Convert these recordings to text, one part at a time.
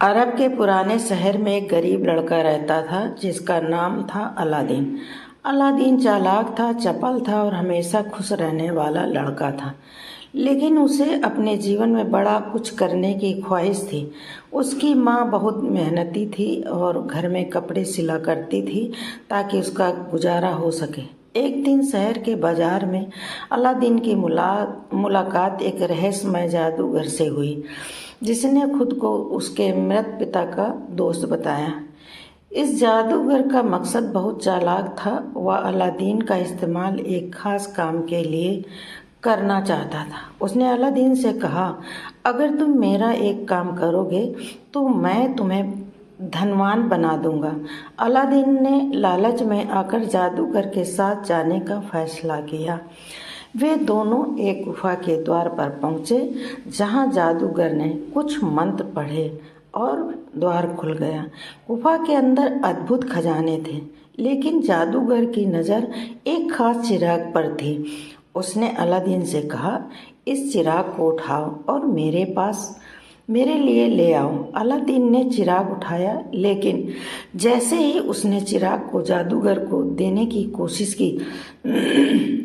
अरब के पुराने शहर में एक गरीब लड़का रहता था जिसका नाम था अलादीन। अलादीन चालाक था, चपल था और हमेशा खुश रहने वाला लड़का था। लेकिन उसे अपने जीवन में बड़ा कुछ करने की ख्वाहिश थी। उसकी माँ बहुत मेहनती थी और घर में कपड़े सिला करती थी ताकि उसका गुजारा हो सके। एक दिन शहर के बाजार में अलादीन की मुलाकात एक रहस्यमय जादूगर से हुई जिसने खुद को उसके मृत पिता का दोस्त बताया। इस जादूगर का मकसद बहुत चालाक था। वह अलादीन का इस्तेमाल एक खास काम के लिए करना चाहता था। उसने अलादीन से कहा, अगर तुम मेरा एक काम करोगे तो मैं तुम्हें धनवान बना दूंगा। अलादीन ने लालच में आकर जादूगर के साथ जाने का फैसला किया। वे दोनों एक गुफा के द्वार पर पहुंचे जहां जादूगर ने कुछ मंत्र पढ़े और द्वार खुल गया। गुफा के अंदर अद्भुत खजाने थे, लेकिन जादूगर की नज़र एक खास चिराग पर थी। उसने अलादीन से कहा, इस चिराग को उठाओ और मेरे लिए ले आओ। अलादीन ने चिराग उठाया, लेकिन जैसे ही उसने चिराग को जादूगर को देने की कोशिश की,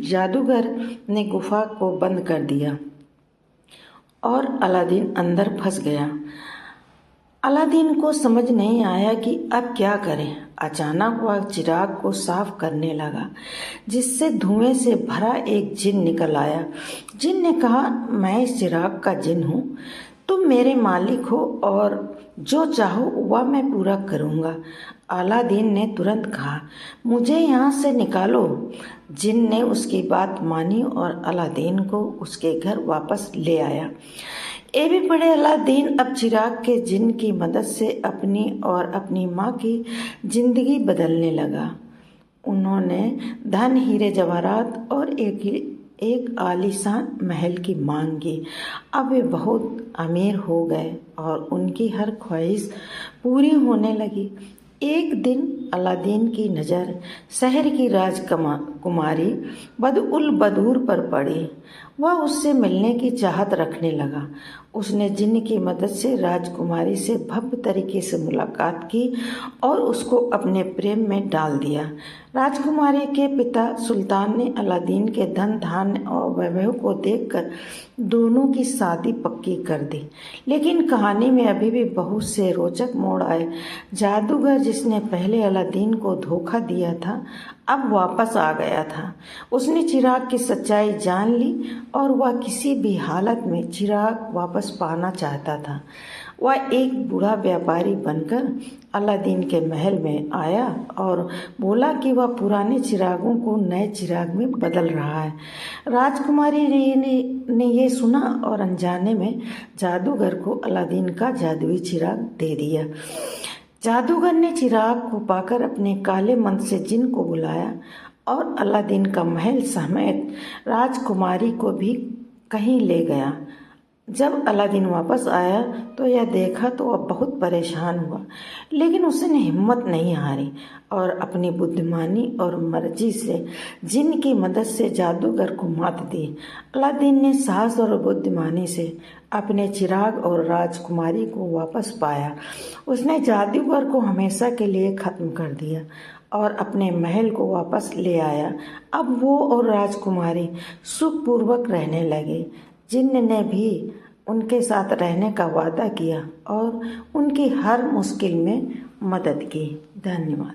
जादूगर ने गुफा को बंद कर दिया और अलादीन अंदर फंस गया। अलादीन को समझ नहीं आया कि अब क्या करें। अचानक वह चिराग को साफ करने लगा, जिससे धुएं से भरा एक जिन निकल आया। जिन ने कहा, मैं इस चिराग का जिन हूँ, तुम मेरे मालिक हो और जो चाहो वह मैं पूरा करूँगा। अलादीन ने तुरंत कहा, मुझे यहाँ से निकालो। जिन ने उसकी बात मानी और अलादीन को उसके घर वापस ले आया। ये भी पढ़े, अलादीन अब चिराग के जिन की मदद से अपनी और अपनी माँ की जिंदगी बदलने लगा। उन्होंने धन, हीरे जवाहरात और एक आलीशान महल की मांग की। अब वे बहुत अमीर हो गए और उनकी हर ख्वाहिश पूरी होने लगी। एक दिन अलादीन की नज़र शहर की राजकुमारी बद-उल बदूर पर पड़ी। वह उससे मिलने की चाहत रखने लगा। उसने जिन्न की मदद से राजकुमारी से भव्य तरीके से मुलाकात की और उसको अपने प्रेम में डाल दिया। राजकुमारी के पिता सुल्तान ने अलादीन के धन, धान्य और वैभव को देखकर दोनों की शादी पक्की कर दी। लेकिन कहानी में अभी भी बहुत से रोचक मोड़ आए। जादूगर जिसने पहले अलादीन को धोखा दिया था, अब वापस आ गया था। उसने चिराग की सच्चाई जान ली और वह किसी भी हालत में चिराग वापस पाना चाहता था। वह एक बूढ़ा व्यापारी बनकर अलादीन के महल में आया और बोला कि वह पुराने चिरागों को नए चिराग में बदल रहा है। राजकुमारी ने ये सुना और अनजाने में जादूगर को अलादीन का जादुई चिराग दे दिया। जादूगर ने चिराग को पाकर अपने काले मंत्र से जिन को बुलाया और अलादीन का महल समेत राजकुमारी को भी कहीं ले गया। जब अलादीन वापस आया तो यह देखा तो वह बहुत परेशान हुआ, लेकिन उसने हिम्मत नहीं हारी और अपनी बुद्धिमानी और मर्जी से जिन की मदद से जादूगर को मात दी। अलादीन ने साहस और बुद्धिमानी से अपने चिराग और राजकुमारी को वापस पाया। उसने जादूगर को हमेशा के लिए खत्म कर दिया और अपने महल को वापस ले आया। अब वो और राजकुमारी सुखपूर्वक रहने लगे। जिन्न ने भी उनके साथ रहने का वादा किया और उनकी हर मुश्किल में मदद की। धन्यवाद।